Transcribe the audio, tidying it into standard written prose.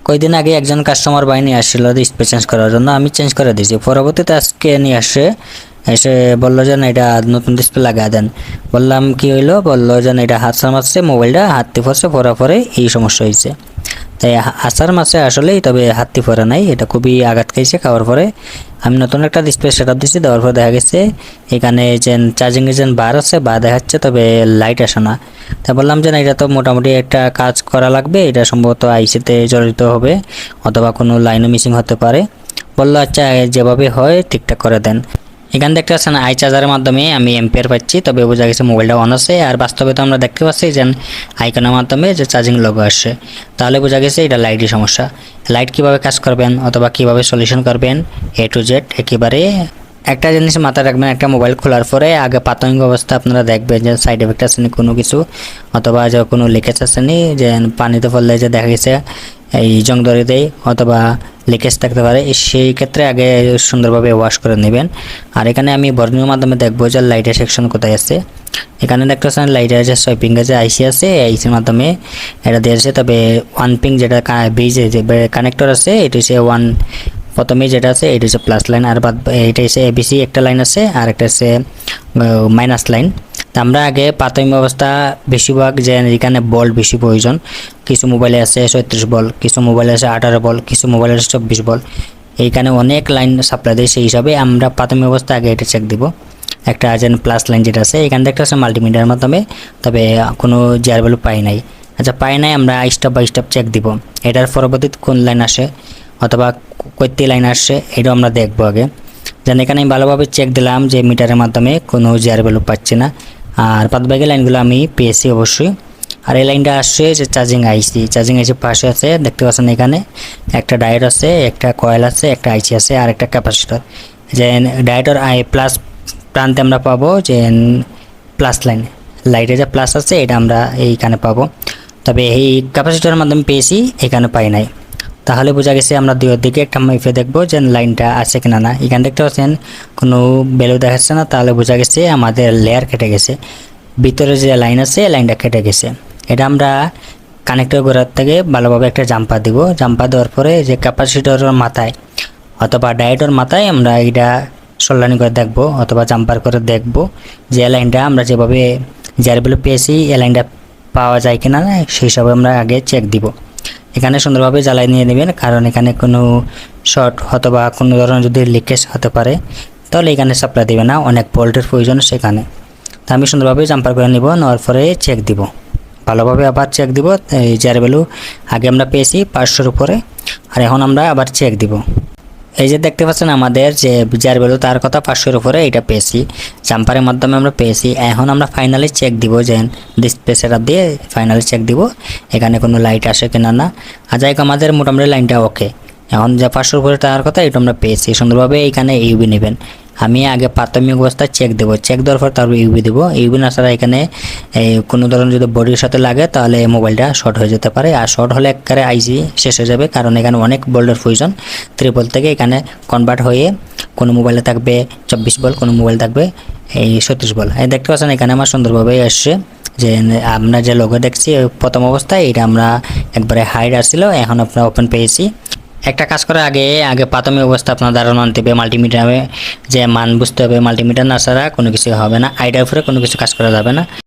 কয়েকদিন আগে একজন কাস্টমার ভাই নিয়ে আসছিল ডিসপ্লে চেঞ্জ করার জন্য, আমি চেঞ্জ করে দিয়েছি। পরবর্তীতে আজকে নিয়ে এসে বললো যে না এটা নতুন ডিসপ্লে লাগা দেন। বললাম কি হইলো, বললো যে না এটা হাত মারছে, মোবাইলটা হাতটি পড়ছে, পড়ার পরে এই সমস্যা হয়েছে। তাই আসার মাসে আসলেই, তবে হাতটি পড়া নাই, এটা খুবই আঘাত খাইছে। খাওয়ার পরে আমি নতুন একটা ডিসপ্লে সেটআপ দিচ্ছি, দেওয়ার পরে দেখা গেছে এখানে যে চার্জিংয়ের যে বার আছে, বার দেখাচ্ছে, তবে লাইট আসে না। তা বললাম যে না এটা তো মোটামুটি একটা কাজ করা লাগবে, এটা সম্ভবত আইসিতে জড়িত হবে অথবা কোনো লাইনও মিসিং হতে পারে। বললো আচ্ছা যেভাবে হয় ঠিকঠাক করে দেন। এখানে দেখতে পাচ্ছেন আই চার্জারের মাধ্যমে আমি এম্পিয়ার পাচ্ছি, তবে বোঝা গেছে মোবাইলটা অন আছে। আর বাস্তবে তো আমরা দেখতে পাচ্ছি যে আইকনের মাধ্যমে যে চার্জিং লোগো আসছে, তাহলে বোঝা গেছে এটা লাইটের সমস্যা। লাইট কিভাবে কাজ করবেন অথবা কিভাবে সলিউশন করবেন A to Z একেবারে একটা জিনিস মাথায় রাখবেন, একটা মোবাইল খোলার পরে আগে প্রাথমিক অবস্থা আপনারা দেখবেন যে সাইড এফেক্ট আছে নি কোনো কিছু, অথবা যে কোনো লিকেজ আছে নি, যে পানিতে পড়লে যে দেখা গেছে এই জং ধরে দেয় অথবা লিকেজ থাকতে পারে, সেই ক্ষেত্রে আগে সুন্দরভাবে ওয়াশ করে নেবেন। আর এখানে আমি বর্ণের মাধ্যমে দেখবো যে লাইটের সেকশন কোথায় আছে। এখানে দেখতে পাচ্ছেন লাইটের যে সুইপিংয়ের যে আইসি আছে, আইসির মাধ্যমে এটা দিয়েছে। তবে ওয়ান পিং যেটা ব্রিজে যে কানেক্টর আছে, এটা হচ্ছে ওয়ান, প্রথমে যেটা আছে এটা হচ্ছে প্লাস লাইন, আর বাদ এটা হচ্ছে এবিসি একটা লাইন আছে, আর একটা হচ্ছে মাইনাস লাইন। তা আমরা আগে প্রাথমিক অবস্থা বেশিরভাগ যে এখানে বল বেশি প্রয়োজন, কিছু মোবাইলে আছে 36 বল, কিছু মোবাইলে আছে 18 বল, কিছু মোবাইলে আছে 24 বল, এইখানে অনেক লাইন সাপ্লাই দেয়। সেই হিসাবে আমরা প্রাথমিক অবস্থা আগে এটা চেক দিব। একটা যেন প্লাস লাইন যেটা আছে এখানে দেখতে আছে মাল্টিমিটারের মাধ্যমে, তবে কোনো জিআর ভ্যালু পাই নাই। আচ্ছা পাই নাই, আমরা স্টেপ বাই স্টেপ চেক দিব। এটার পরবর্তীতে কোন লাইন আসে অথবা কয়টি লাইন আসছে এটাও আমরা দেখবো আগে। যেন এখানে আমি ভালোভাবে চেক দিলাম যে মিটারের মাধ্যমে কোনো জিআর ভ্যালু পাচ্ছি না, আর বাদবাকি লাইনগুলো আমি পেয়েছি অবশ্যই। আর এই লাইনটা আসছে যে চার্জিং আইসি পাশে আছে, দেখতে পাচ্ছেন এখানে একটা ডায়োড আছে, একটা কয়েল আছে, একটা আইসি আছে, আর একটা ক্যাপাসিটর। যে ডায়োডের প্লাস প্রান্তে আমরা পাবো যে প্লাস লাইটে যে প্লাস আছে এটা আমরা এইখানে পাবো, তবে এই ক্যাপাসিটরের মাধ্যমে পেয়েছি, এখানে পাই নাই। তাহলে বোঝা গেছে আমরা দুই দিকে একটা মাইফে দেখবো যে লাইনটা আছে কিনা না। এখানে দেখতে পাচ্ছেন কোনো ভ্যালু দেখাচ্ছে না, তাহলে বোঝা গেছে আমাদের লেয়ার কেটে গেছে, ভিতরে যে লাইন আছে লাইনটা কেটে গেছে। এটা আমরা কানেক্টর গোড়ার থেকে ভালোভাবে একটা জাম্পার দিব। জাম্পার দেওয়ার পরে যে ক্যাপাসিটরের মাথায় অথবা ডায়োডের মাথায় আমরা এটা সল্লানি করে দেখবো অথবা জাম্পার করে দেখবো যে লাইনটা আমরা যেভাবে জিআরবিএল পেয়েছি এই লাইনটা পাওয়া যায় কিনা, সেই হিসাবে আমরা আগে চেক দিব। এখানে সুন্দরভাবে জ্বালাই নিয়ে নেবেন, কারণ এখানে কোনো শর্ট অথবা কোনো ধরনের যদি লিকেজ হতে পারে তাহলে এখানে সাপ্লাই দেবে না, অনেক ভোল্টের প্রয়োজন সেখানে। তা আমি সুন্দরভাবে জাম্পার করে নিব, নেওয়ার পরে চেক দিব, ভালোভাবে আবার চেক দিব। এই জিআরবিএল আগে আমরা পেয়েছি 500-এর উপরে, আর এখন আমরা আবার চেক দিব। এই যে দেখতে পাচ্ছেন আমাদের যে জিআরবিএল তার কথা 500-এর উপরে এটা পেয়েছি, জাম্পারের মাধ্যমে আমরা পেয়েছি। এখন আমরা ফাইনালি চেক দিব যে ডিসপ্লে সেটআপ দিয়ে ফাইনালি চেক দিব এখানে কোনো লাইট আসে কিনা না। আর যাই হোক আমাদের মোটামুটি লাইনটা ওকে। এখন যে 500-এর উপরে তার কথা এটা আমরা পেয়েছি। সুন্দরভাবে এইখানে ইউবি নেবেন। আমি আগে প্রাথমিক অবস্থায় চেক দেবো, চেক দেওয়ার পর তারপর ইউবি দেবো। ইউবি না ছাড়া এখানে কোনো ধরনের যদি বডির সাথে লাগে তাহলে মোবাইলটা শর্ট হয়ে যেতে পারে, আর শর্ট হলে একবারে আইসি শেষ হয়ে যাবে, কারণ এখানে অনেক ভোল্টের প্রয়োজন। 3 ভোল্ট থেকে এখানে কনভার্ট হয়ে কোনো মোবাইলে থাকবে 24 ভোল্ট, কোনো মোবাইল থাকবে এই 36 ভোল্ট। এই দেখতে পাচ্ছেন এখানে আমার সুন্দরভাবে আসছে যে আমরা যে লোগো দেখছি প্রথম অবস্থায় এটা আমরা একবারে হাইড আসছিল, এখন আপনারা ওপেন পেয়েছি। একটা কাজ করার আগে প্রাথমিক অবস্থা আপনার ধারণা আনতে হবে, মাল্টিমিটারে যে মান বুঝতে হবে। মাল্টিমিটার না ছাড়া কোনো কিছু হবে না, আইডিয়ার উপরে কোনো কিছু কাজ করা যাবে না।